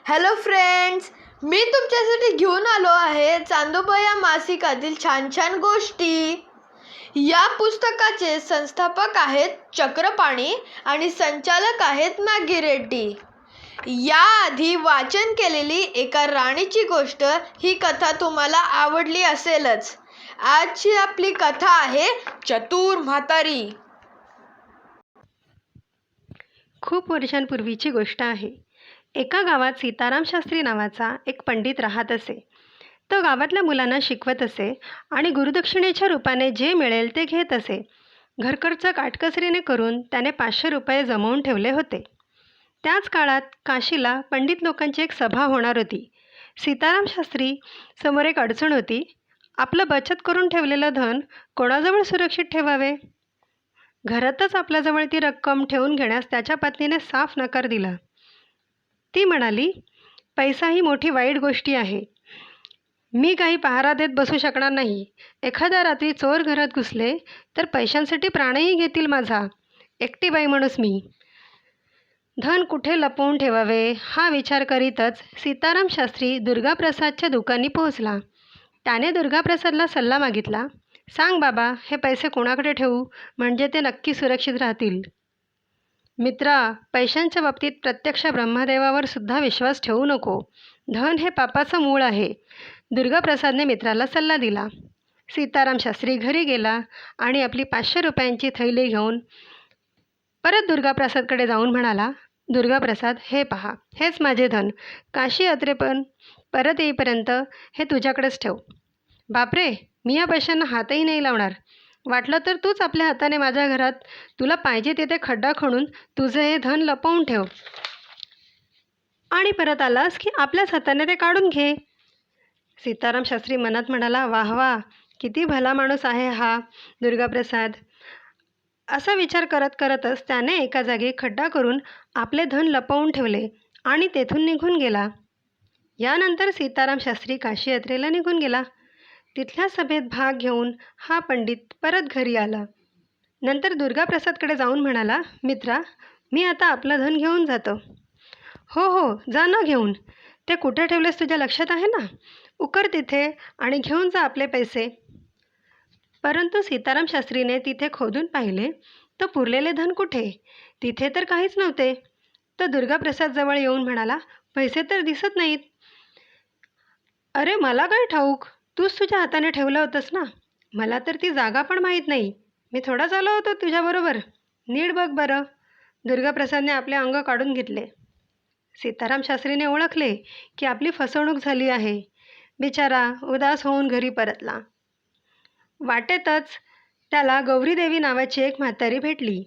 Hello friends, मी तुमच्यासाठी घेऊन आलो आहे चांदोबा या मासिकातील छान छान गोष्टी. या पुस्तकाचे संस्थापक आहेत चक्रपाणी आणि संचालक आहेत मॅगी रेड्डी. याआधी वाचन केलेली एका राणीची गोष्ट ही कथा तुम्हाला आवडली असेलच. आजची आपली कथा आहे चतुर म्हातारी. खूप वर्षांपूर्वीची गोष्ट आहे. एका गावात सीताराम शास्त्री नावाचा एक पंडित राहत असे. तो गावातल्या मुलांना शिकवत असे आणि गुरुदक्षिणेच्या रूपाने जे मिळेल ते घेत असे. घरखर्च काटकसरीने करून त्याने 500 रुपये जमवून ठेवले होते. त्याच काळात काशीला पंडित लोकांची एक सभा होणार होती. सीताराम शास्त्री समोर एक अडचण होती. आपलं बचत करून ठेवलेलं धन कोणाजवळ सुरक्षित ठेवावे? घरातच आपल्याजवळ ती रक्कम ठेवून घेण्यास त्याच्या पत्नीने साफ नकार दिला. ती म्हणाली, पैसा ही मोठी वाईट गोष्टी आहे. मी काही पहारा देत बसू शकणार नाही. एखाद्या रात्री चोर घरात घुसले तर पैशांसाठी प्राणही घेतील माझा. एकटी बाई माणूस मी. धन कुठे लपवून ठेवावे हा विचार करीतच सीताराम शास्त्री दुर्गाप्रसादच्या दुकानी पोहोचला. त्याने दुर्गाप्रसादला सल्ला मागितला. सांग बाबा, हे पैसे कोणाकडे ठेवू म्हणजे ते नक्की सुरक्षित राहतील? मित्रा, पैशांच्या बाबतीत प्रत्यक्ष ब्रह्मदेवावर सुद्धा विश्वास ठेवू नको. धन हे पापाचं मूळ आहे. दुर्गाप्रसादने मित्राला सल्ला दिला. सीताराम शास्त्री घरी गेला आणि आपली 500 रुपयांची थैली घेऊन परत दुर्गाप्रसादकडे जाऊन म्हणाला, दुर्गाप्रसाद, हे पहा, हेच माझे धन. काशी यात्रेपण परत येईपर्यंत हे तुझ्याकडेच ठेव. बापरे, मी या पैशांना हातही नाही लावणार. वाटलं तर तूच आपल्या हाताने माझ्या घरात तुला पाहिजे तिथे खड्डा खणून तुझं हे धन लपवून ठेव आणि परत आलास की आपल्याच हाताने ते काढून घे. सीताराम शास्त्री मनात म्हणाला, वाह वाह, किती भला माणूस आहे हा दुर्गाप्रसाद. असा विचार करत करतच त्याने एका जागी खड्डा करून आपले धन लपवून ठेवले आणि तेथून निघून गेला. यानंतर सीताराम शास्त्री काशी यात्रेला निघून गेला. तिथल्या सभेत भाग घेऊन हा पंडित परत घरी आला. नंतर दुर्गाप्रसादकडे जाऊन म्हणाला, मित्रा, मी आता आपलं धन घेऊन जातो. हो हो, जा ना घेऊन. ते कुठे ठेवलेस तुझ्या लक्षात आहे ना? उकर तिथे आणि घेऊन जा आपले पैसे. परंतु सीताराम शास्त्रीने तिथे खोदून पाहिले तर पुरलेले धन कुठे? तिथे तर काहीच नव्हते. तो दुर्गाप्रसादजवळ येऊन म्हणाला, पैसे तर दिसत नाहीत. अरे, मला काय ठाऊक, तूच तुझ्या हाताने ठेवलं होतंस ना. मला तर ती जागा पण माहीत नाही. मी थोडाच आलो होतो तुझ्याबरोबर. नीट बघ बरं. दुर्गाप्रसादने आपले अंग काढून घेतले. सीताराम शास्त्रीने ओळखले की आपली फसवणूक झाली आहे. बिचारा उदास होऊन घरी परतला. वाटेतच त्याला गौरीदेवी नावाची एक म्हातारी भेटली.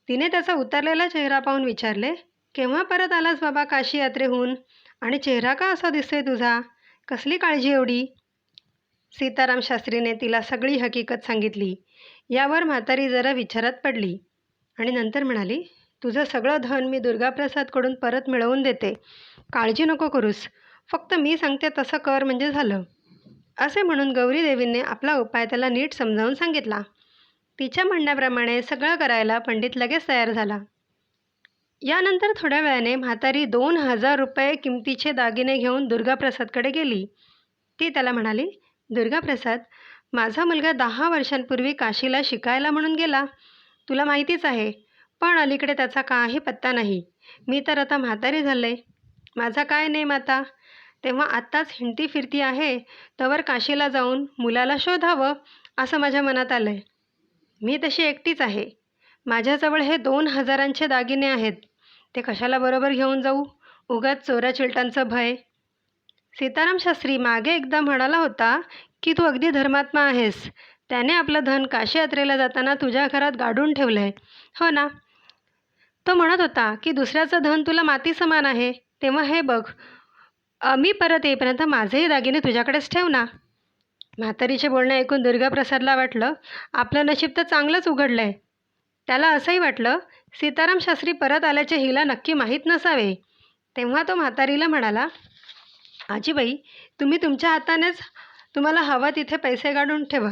तिने त्याचा उतरलेला चेहरा पाहून विचारले, केव्हा परत आलास बाबा काशी यात्रेहून? आणि चेहरा का असा दिसतोय तुझा? कसली काळजी एवढी? सीताराम शास्त्रीने तिला सगळी हकीकत सांगितली. यावर म्हातारी जरा विचारात पडली आणि नंतर म्हणाली, तुझं सगळं धन मी दुर्गाप्रसादकडून परत मिळवून देते. काळजी नको करूस. फक्त मी सांगते तसं कर म्हणजे झालं. असे म्हणून गौरीदेवींनी आपला उपाय त्याला नीट समजावून सांगितला. तिच्या म्हणण्याप्रमाणे सगळं करायला पंडित लगेच तयार झाला. यानंतर थोड्या वेळाने म्हातारी 2000 रुपये किमतीचे दागिने घेऊन दुर्गाप्रसादकडे गेली. ती त्याला म्हणाली, दुर्गाप्रसाद, माझा मुलगा 10 वर्षांपूर्वी काशीला शिकायला म्हणून गेला. तुला माहितीच आहे. पण अलीकडे त्याचा काही पत्ता नाही. मी तर आता म्हातारी झाले. माझा काय नेम आता? तेव्हा आत्ताच हिंडती फिरती आहे, तवर काशीला जाऊन मुलाला शोधावं असं माझ्या मनात आलं आहे. मी तशी एकटीच आहे. माझ्याजवळ हे 2000चे दागिने आहेत. ते कशाला बरोबर घेऊन जाऊ? उगाच चोराचिलटांचं भय. सीताराम शास्त्री मागे एकदा म्हणाला होता की तू अगदी धर्मात्मा आहेस. त्याने आपलं धन काशी यात्रेला जाताना तुझ्या घरात गाडून ठेवलं आहे, हो ना? तो म्हणत होता की दुसऱ्याचं धन तुला माती समान आहे. तेव्हा हे बघ, मी परत येईपर्यंत माझेही दागिने तुझ्याकडेच ठेव ना. म्हातारीचे बोलणे ऐकून दुर्गाप्रसादला वाटलं आपलं नशीब तर चांगलंच उघडलं आहे. त्याला असंही वाटलं सीताराम शास्त्री परत आल्याचे हिला नक्की माहीत नसावे. तेव्हा तो म्हातारीला म्हणाला, आजीबाई, तुम्ही तुमच्या हातानेच तुम्हाला हवं तिथे पैसे काढून ठेवा.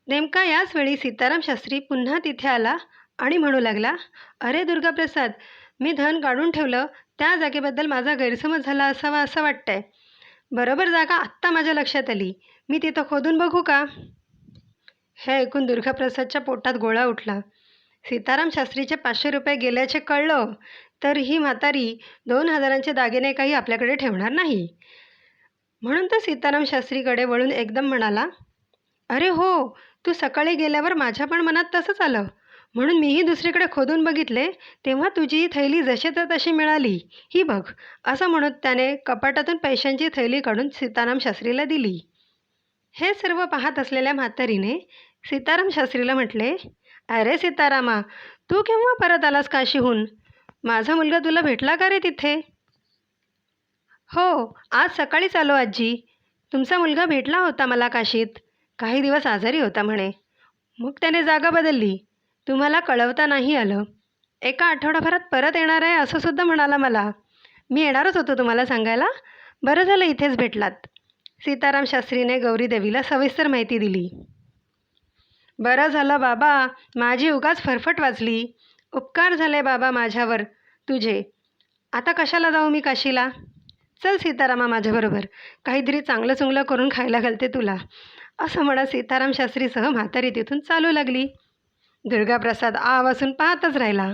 नेमका याच वेळी सीताराम शास्त्री पुन्हा तिथे आला आणि म्हणू लागला, अरे दुर्गाप्रसाद, मी धन काढून ठेवलं त्या जागेबद्दल माझा गैरसमज झाला असावा असं वाटतंय. बरोबर जागा आत्ता माझ्या लक्षात आली. मी तिथं खोदून बघू का? हे ऐकून दुर्गाप्रसादच्या पोटात गोळा उठला. सीताराम शास्त्रीचे 500 रुपये गेल्याचे कळलं तर ही म्हातारी 2,000चे दागिने काही आपल्याकडे ठेवणार नाही. म्हणून तो सीताराम शास्त्रीकडे वळून एकदम म्हणाला, अरे हो, तू सकाळी गेल्यावर माझ्या पण मनात तसंच आलं. म्हणून मीही दुसरीकडे खोदून बघितले, तेव्हा तुझी ही थैली जशीच्या तशी मिळाली. ही बघ. असं म्हणत त्याने कपाटातून पैशांची थैली काढून सीताराम शास्त्रीला दिली. हे सर्व पाहत असलेल्या म्हातारीने सीताराम शास्त्रीला म्हटले, अरे सीतारामा, तू केव्हा परत आलास काशीहून? माझा मुलगा तुला भेटला का रे तिथे? हो, आज सकाळीच आलो आजी. तुमचा मुलगा भेटला होता मला काशीत. काही दिवस आजारी होता म्हणे. मग त्याने जागा बदलली. तुम्हाला कळवता नाही आलं. एका आठवडाभरात परत येणार आहे असं सुद्धा म्हणाला मला. मी येणारच होतो तुम्हाला सांगायला. बरं झालं इथेच भेटलात. सीताराम शास्त्रीने गौरीदेवीला सविस्तर माहिती दिली. बरं झालं बाबा, माझी उगाच फरफट वाचली. उपकार झाले बाबा माझ्यावर तुझे. आता कशाला जाऊ मी काशीला? चल सीतारामा माझ्याबरोबर. काहीतरी चांगलं चुंगलं करून खायला घालते तुला. असं म्हणत सीताराम शास्त्रीसह म्हातारी तिथून चालू लागली. दुर्गाप्रसाद आवासून पाहतच राहिला.